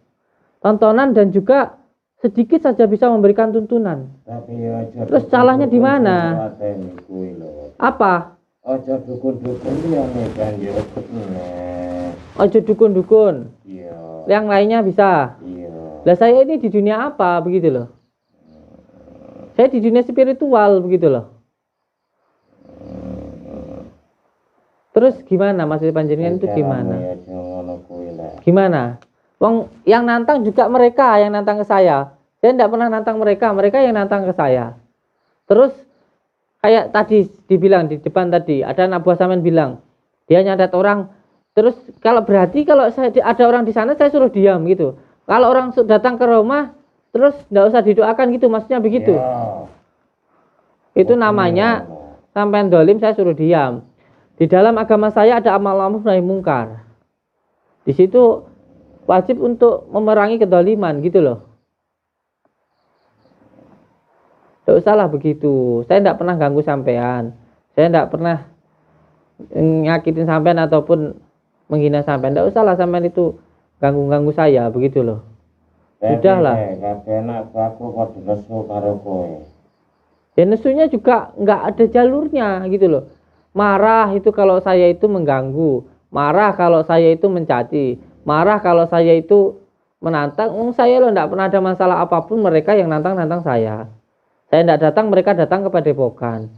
Tontonan dan juga sedikit saja bisa memberikan tuntunan. Tapi aja. Terus salahnya di mana? Apa? Aja dukun-dukun yang medan yo. Ojo dukun-dukun. Iya. Yang lainnya bisa. Iya. Lah saya ini di dunia apa begitu loh. Saya di dunia spiritual begitu loh. Terus gimana maksud panjenengan itu gimana? Gimana? Wong yang nantang juga mereka yang nantang ke saya. Saya tidak pernah nantang mereka, mereka yang nantang ke saya. Terus kayak tadi dibilang di depan tadi, ada anak buah sampean bilang, dia nyadat orang. Terus kalau berarti kalau ada orang di sana saya suruh diam gitu. Kalau orang datang ke rumah terus tidak usah didoakan gitu, maksudnya begitu. Ya. Itu namanya sampean dolim saya suruh diam. Di dalam agama saya ada amal ma'ruf nahi mungkar. Di situ wajib untuk memerangi kedoliman gitu loh. Tidak usahlah begitu. Saya tidak pernah ganggu sampean. Saya tidak pernah nyakitin sampean ataupun menghina sampean. Tidak usahlah sampean itu ganggu-ganggu saya begitu loh. Sudahlah. Ya nesunya juga nggak ada jalurnya gitu loh. Marah itu kalau saya itu mengganggu, marah kalau saya itu mencaci, marah kalau saya itu menantang. Saya loh tidak pernah ada masalah apapun, mereka yang nantang saya. Saya tidak datang, mereka datang ke Padepokan.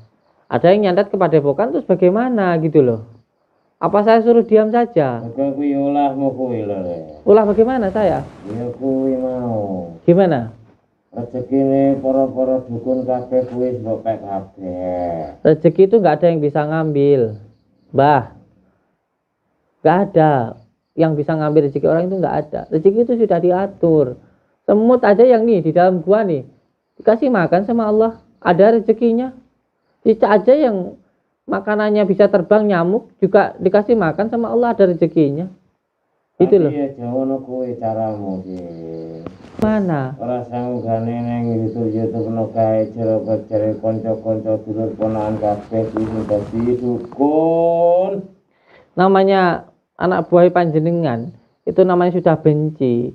Ada yang nyandat ke Padepokan, terus bagaimana gitu loh. Apa saya suruh diam saja? Ulah bagaimana saya? Ya kuwi mau. Gimana? Rezekine para dukun kabeh kuwi mbok pek kabeh. Rezeki itu nggak ada yang bisa ngambil, Mbah. Nggak ada yang bisa ngambil rezeki orang, itu nggak ada. Rezeki itu sudah diatur. Semut aja yang nih di dalam gua nih dikasih makan sama Allah, ada rezekinya. Cicak aja yang makanannya bisa terbang, nyamuk juga dikasih makan sama Allah, ada rezekinya. Itu loh. Iya, jawono kuwi caramu iki. Mana? Ora sanggane ning YouTube no kae jero-jero kanca-kanca dulur ponakan kabeh iki dadi dukun. Namanya anak buah panjenengan itu namanya sudah benci.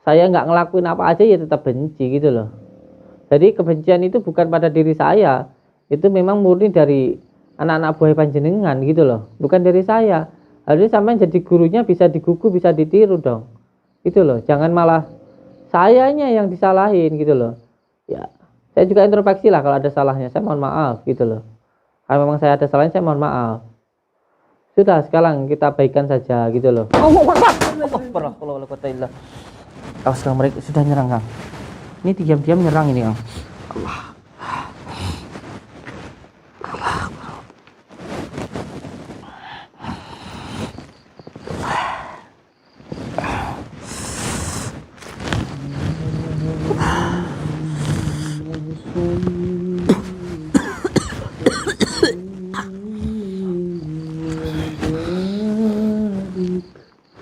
Saya nggak ngelakuin apa aja ya tetap benci gitu loh. Jadi kebencian itu bukan pada diri saya, itu memang murni dari anak-anak buah panjenengan gitu loh, bukan dari saya. Harusnya sampean jadi gurunya bisa digugu, bisa ditiru dong. Gitu loh, jangan malah sayanya yang disalahin gitu loh. Ya, saya juga introspeksi lah kalau ada salahnya, saya mohon maaf gitu loh. Kalau memang saya ada salahnya, saya mohon maaf. Sudah, sekarang kita baikkan saja gitu loh. Kalau sekarang mereka sudah nyerang Kang. Ini diam-diam nyerang ini Kang.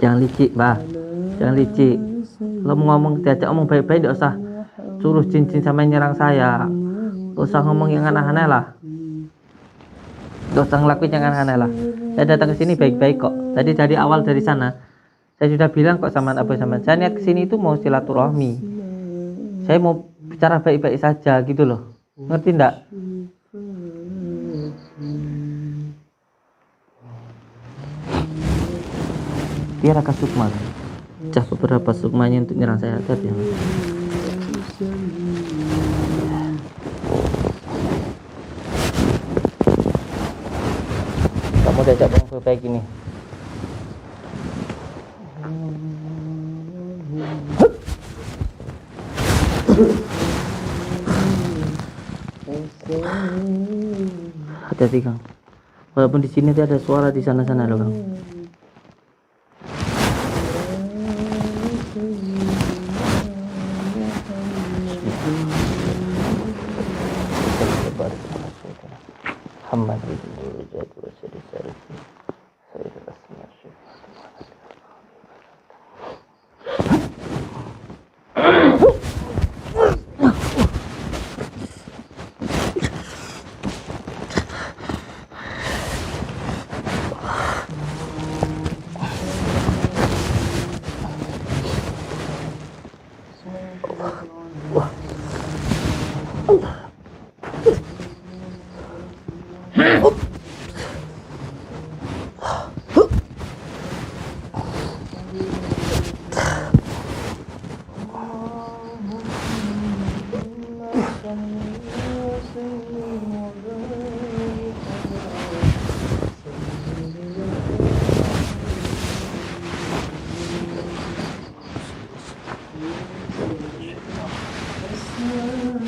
Jangan licik, Mbah. Jangan licik. Lo mau ngomong, diajak ngomong baik-baik, tidak usah suruh cincin sama nyerang saya. Gak usah ngomong yang aneh-aneh lah. Gak usah ngelakuin yang aneh-aneh lah. Saya datang ke sini baik-baik kok. Tadi dari awal dari sana, saya sudah bilang kok sama Abu sama. Saya niat kesini itu mau silaturahmi. Saya mau bicara baik-baik saja gitu loh. Ngerti ndak? Biar akan sukma. Cah beberapa sukmanya untuk nyerang saya. Hati-hati ya. Kamu diajak ngomong baik ini. Hati-hati Kang. Walaupun di sini ada suara di sana-sana loh Kang.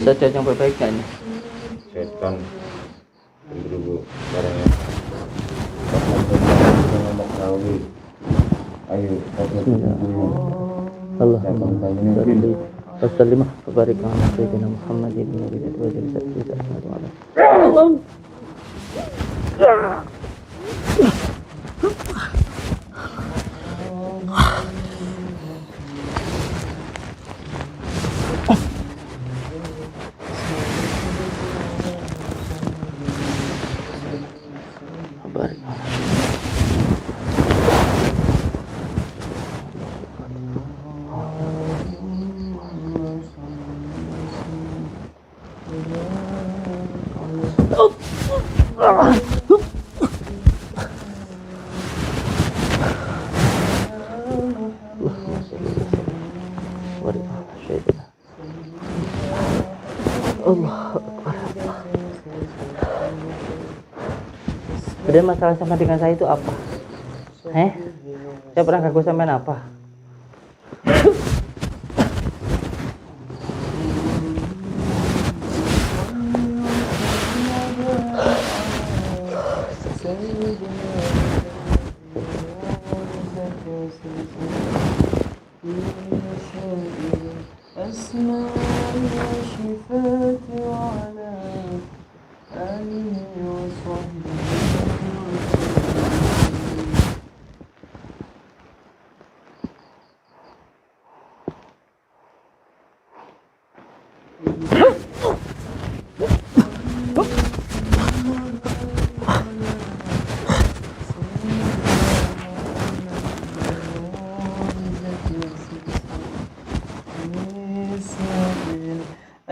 Saja yang baik-baik kan? Setan gendruwo barangnya. Kita ngomong tahu. Ayo, Allahumma salli wa sallim wa barik ala sayyidina Muhammadin wa ala alihi. Allah Akbar. Beda masalah sama dengan saya itu apa? Saya pernah ganggu sampean apa?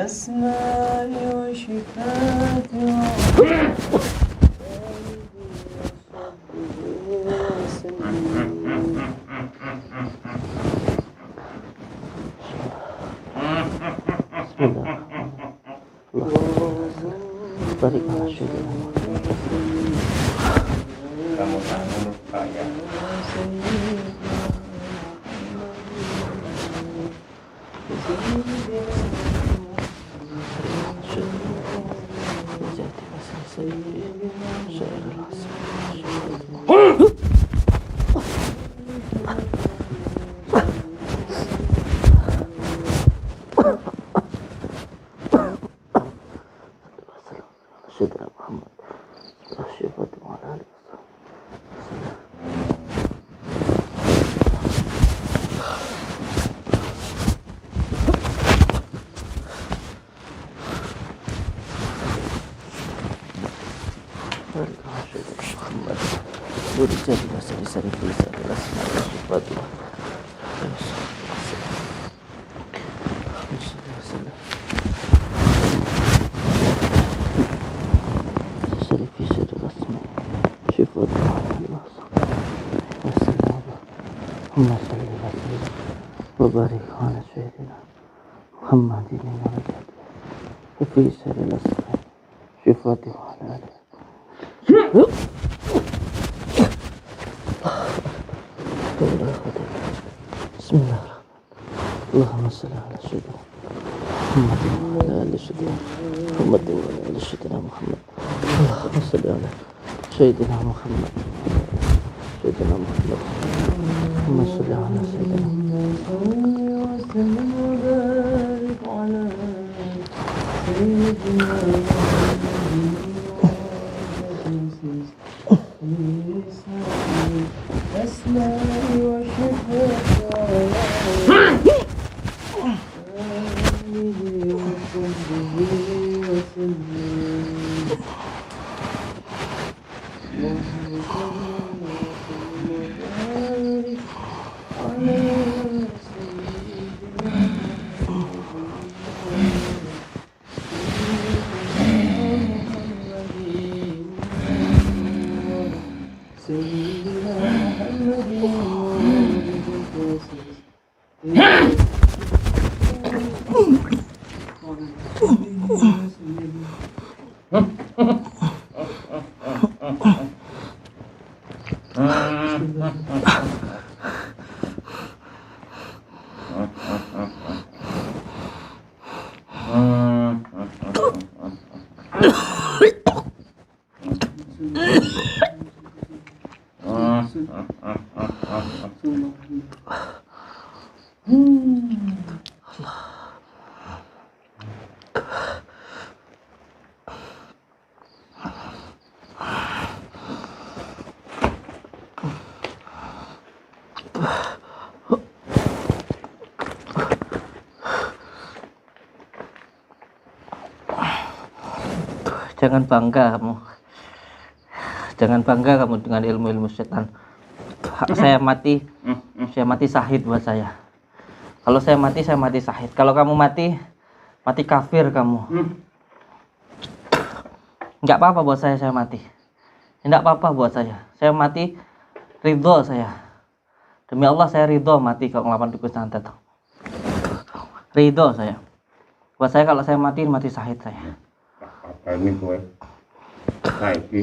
أسماء وشفاتي Barik ala syukurna Kamu tak menurut saya. Sayyidina Muhammad Rasyafati wa ala alihi Muhammad Burija di masa isari bisa adalah senar Rasyafati wa وبارك على سيدنا محمد وفي سر الأسماء شفاته وعلى آله بسم الله اللهم صل على سيدنا محمد وعلى آل سيدنا محمد وعلى آل سيدنا محمد اللهم صل على سيدنا محمد سيدنا محمد اللهم صل على سيدنا Jangan bangga kamu dengan ilmu-ilmu setan. Saya mati syahid buat saya. Kalau saya mati syahid. Kalau kamu mati kafir kamu. Enggak apa-apa buat saya mati. Enggak apa-apa buat saya. Saya mati ridho saya. Demi Allah saya ridho mati kalau ngelawan tugas santet. Ridho saya. Buat saya kalau saya mati syahid saya. Apa ini gue? Saiki.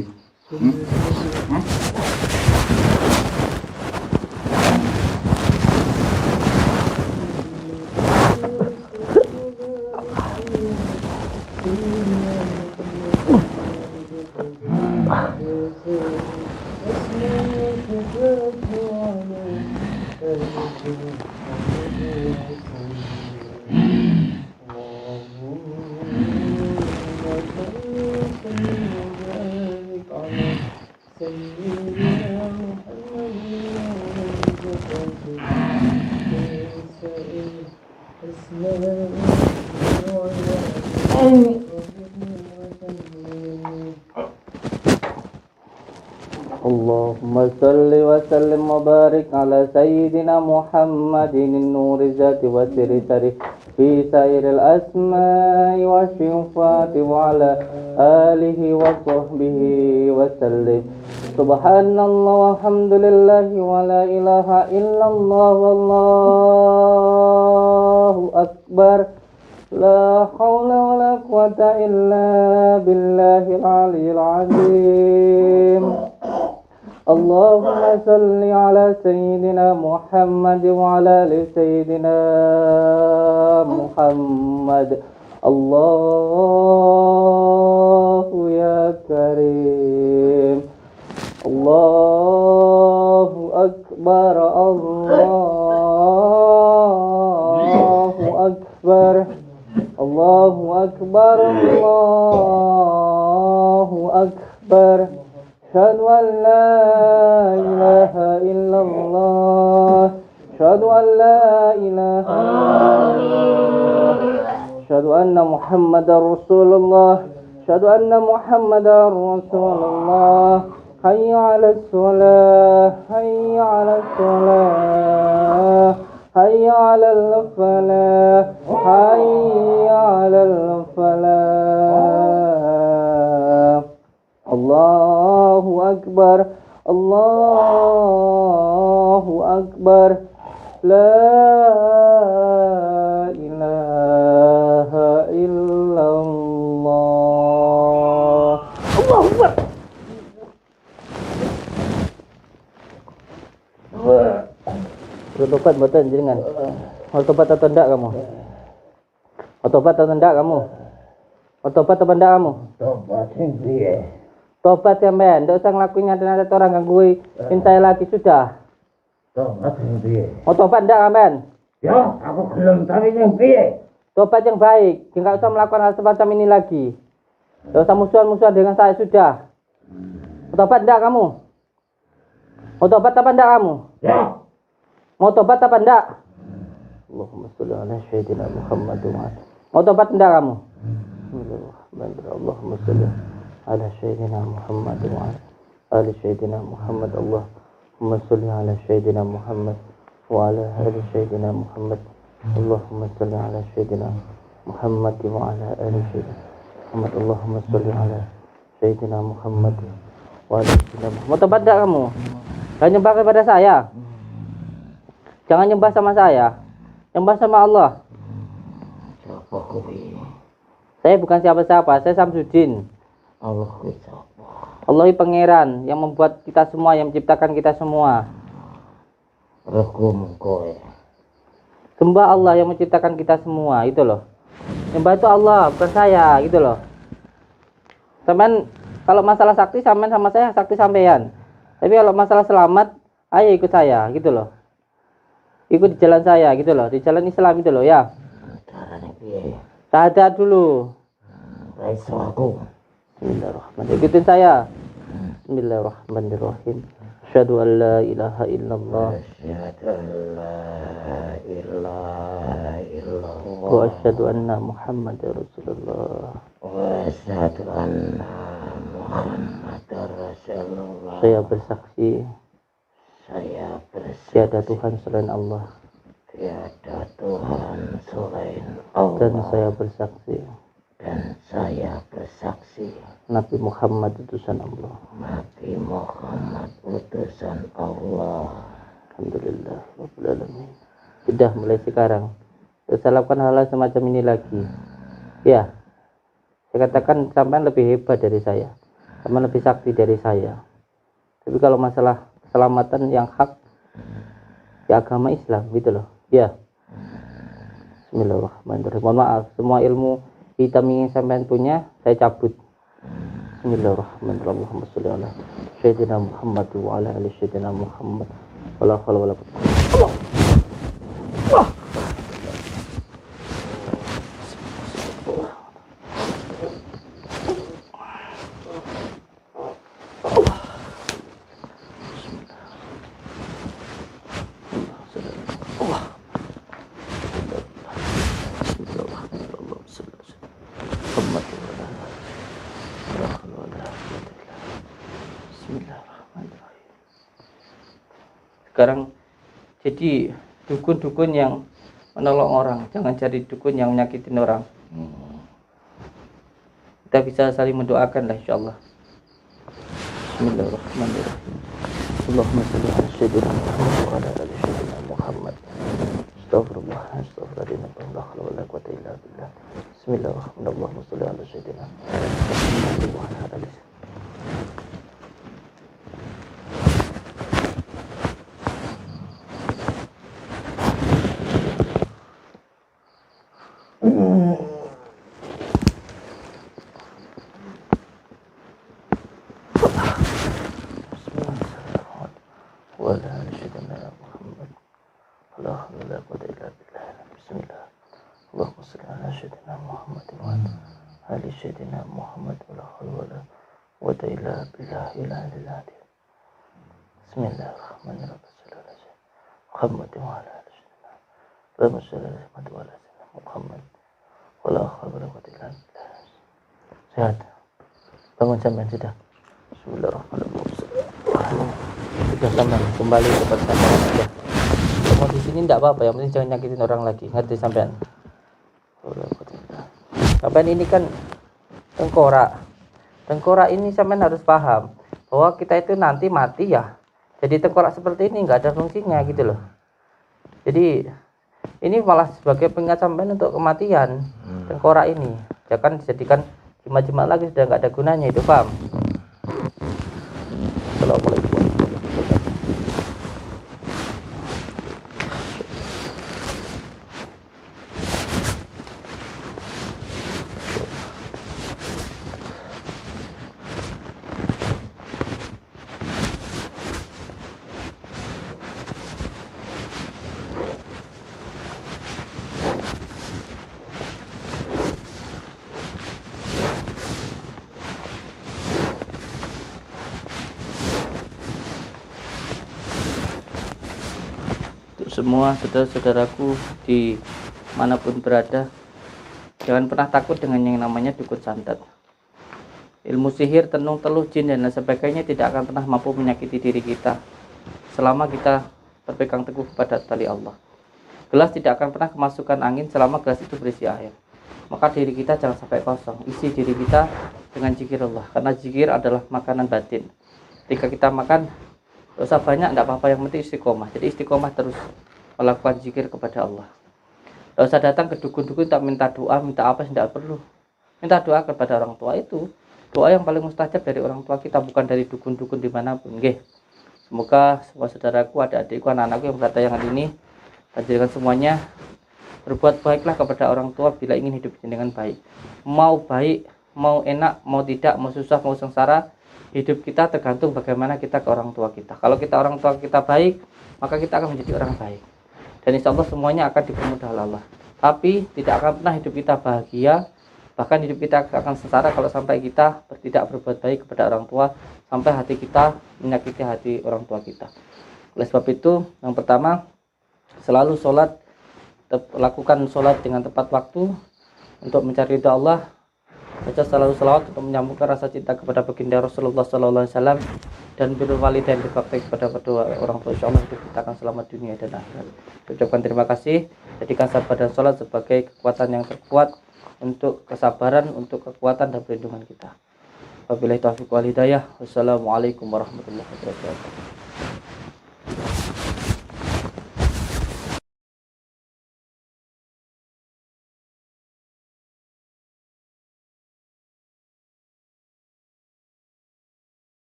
Allahumma salli wa sallim wa barik ala sayyidina Muhammadin nuri zati wa siri sari fi sairil asma'i wa syifati wa ala alihi wa sahbihi wa sallim. Subhanallah walhamdulillahi wa la ilaha illallah wallahu akbar. لا حول ولا قوة إلا بالله العلي العظيم اللهم صل على سيدنا محمد وعلى آل سيدنا محمد الله يا كريم الله أكبر الله أكبر الله أكبر الله أكبر أشهد أن لا إله إلا الله أشهد أن لا إله إلا الله أشهد أن محمدا رسول الله أشهد أن محمدا رسول الله حي على الصلاة حي على الصلاة حي على الفلاح حي على الفلاح الله أكبر الله أكبر لا إله إلا الله الله أكبر Bertobat mboten jenengan? Mau tobat atau enggak kamu? Mau tobat atau enggak kamu? Mau tobat atau enggak kamu? Tobat sing piye? Tobat ya men, enggak usah ngelakuin ada orang ganggu cintai lagi sudah. Tobat sing piye? Mau tobat enggak men? Ya, aku belum tahu sing piye. Tobat yang baik, enggak usah melakukan hal semacam ini lagi. Enggak usah musuhan-musuhan dengan saya sudah. Mau tobat enggak kamu? Mau tobat apa enggak kamu? Ya. Mau tobat apa enggak? Allahumma sholli ala sayyidina Muhammad wa ala. Mau tobat enggak kamu? Allahumma sholli ala sayyidina Muhammad wa ala ali sayyidina Muhammad. Allahumma sholli ala sayyidina Muhammad wa ala ali sayyidina Muhammad. Allahumma sholli ala sayyidina Muhammad wa ala ali sayyidina Muhammad. Allahumma sholli ala sayyidina Muhammad wa ala sayyidina Muhammad. Mau tobat enggak kamu? Jangan nyembah kepada saya. Jangan nyembah sama saya. Nyembah sama Allah. Siapa kuwi? Saya bukan siapa-siapa, saya Samsudin. Allah kuwi sapa? Allah pangeran yang membuat kita semua, yang menciptakan kita semua. Rohku mengko. Sembah Allah yang menciptakan kita semua, itu loh. Nyembah itu Allah, bukan saya, gitu loh. Sampean kalau masalah sakti sampean sama saya, sakti sampean. Tapi kalau masalah selamat, ayo ikut saya, gitu loh. Ikut di jalan saya, gitu loh. Di jalan Islam itu loh, ya. Carane piye? Syahadat dulu. Ra iso aku. Bismillahirrahmanirrahim. Ikutin saya. Bismillahirrahmanirrahim. Asyhadu an la ilaha illallah Asyhadu an la ilaha illallah wa asyhadu anna Muhammadar Rasulullah. wa asyhadu anna Muhammadar Rasulullah. Saya bersaksi Saya tiada bersaksi Tuhan selain Allah, tiada Tuhan selain dan Allah, saya bersaksi Nabi Muhammad utusan Allah. Nabi Muhammad utusan Allah. Alhamdulillah rabbil alamin. Sudah mulai sekarang saya lakukan hal semacam ini lagi. Ya, saya katakan sampean lebih hebat dari saya, sampean lebih sakti dari saya. Tapi kalau masalah keselamatan yang hak di agama Islam, gitu loh. Ya. Bismillahirrahmanirrahim. Mohon maaf, semua ilmu hitam yang sampean punya saya cabut. Bismillahirrahmanirrahim. Allahumma sholli ala sayyidina Muhammad wa ala ali sayyidina Muhammad. Wala haula wala quwwata. Sekarang jadi dukun-dukun yang menolong orang, jangan jadi dukun yang menyakitin orang. Kita bisa saling mendoakan lah insyaallah. Bismillahirrahmanirrahim. Allahumma shalli ala sayyidina Muhammad wa ala ali sayyidina Muhammad. Astagfirullah, astagfirullahaladzim, la haula wala quwwata illa billah. Bismillahirrahmanirrahim. Allahumma shalli ala sayyidina Muhammad wa ala alihi. Wa ala ali sayyidina Muhammad la haula wala quwwata illa billah. Bismillah. Allahumma shalli ala sayyidina Muhammad wa ala ali sayyidina Muhammad la haula wala quwwata illa billahil aliyyil azim. Bismillahirrahmanirrahim. Muhammad wa ala ali sayyidina Allahumma shalli ala Muhammad wa ala sayyidina Muhammad wa la haula wala quwwata illa billah. Sehat. Bangun sampean sudah. Bismillahirrahmanirrahim. Sudah sampean kembali ke tempat saja. Mau di sini enggak apa-apa, yang penting jangan nyakitin orang lagi. Ngerti sampean? Sampean ini kan tengkorak. Tengkorak ini sampean harus paham bahwa kita itu nanti mati ya. Jadi tengkorak seperti ini enggak ada fungsinya gitu loh. Jadi ini malah sebagai pengingat sampean untuk kematian. Tengkorak ini jangan dijadikan jimat-jimat lagi, sudah enggak ada gunanya, itu paham? Assalamualaikum. Semua saudara-saudaraku di manapun berada, jangan pernah takut dengan yang namanya dukun santet. Ilmu sihir, tenung, teluh, jin dan lain sebagainya tidak akan pernah mampu menyakiti diri kita selama kita berpegang teguh kepada tali Allah. Gelas tidak akan pernah kemasukan angin selama gelas itu berisi air. Maka diri kita jangan sampai kosong. Isi diri kita dengan zikir Allah, karena zikir adalah makanan batin. Ketika kita makan, dosa banyak tidak apa-apa, yang penting istiqomah. Jadi istiqomah terus melakukan zikir kepada Allah. Tidak usah datang ke dukun-dukun tak minta doa, minta apa, tidak perlu. Minta doa kepada orang tua, itu doa yang paling mustajab dari orang tua kita, bukan dari dukun-dukun dimanapun. Nggih. Semoga semua saudaraku, adik-adikku, anak-anakku yang bertayangan ini, panjenengan semuanya berbuat baiklah kepada orang tua bila ingin hidup dengan baik. Mau baik, mau enak, mau tidak, mau susah, mau sengsara, hidup kita tergantung bagaimana kita ke orang tua kita. Kalau kita orang tua kita baik, maka kita akan menjadi orang baik. Dan insya Allah semuanya akan dipermudah oleh Allah. Tapi tidak akan pernah hidup kita bahagia, bahkan hidup kita akan sengsara kalau sampai kita tidak berbuat baik kepada orang tua, sampai hati kita menyakiti hati orang tua kita. Oleh sebab itu, yang pertama, selalu sholat, lakukan sholat dengan tepat waktu untuk mencari ridha Allah. Baca selalu selawat untuk menyambungkan rasa cinta kepada baginda Rasulullah SAW, dan birrul walidain, berbakti kepada kedua orang tua. Insyaallah kita akan selamat dunia dan akhirat. Ucapkan terima kasih. Jadikan sabar dan sholat sebagai kekuatan yang terkuat untuk kesabaran, untuk kekuatan dan perlindungan kita. Wabillahi taufiq wal hidayah. Wassalamualaikum warahmatullahi wabarakatuh.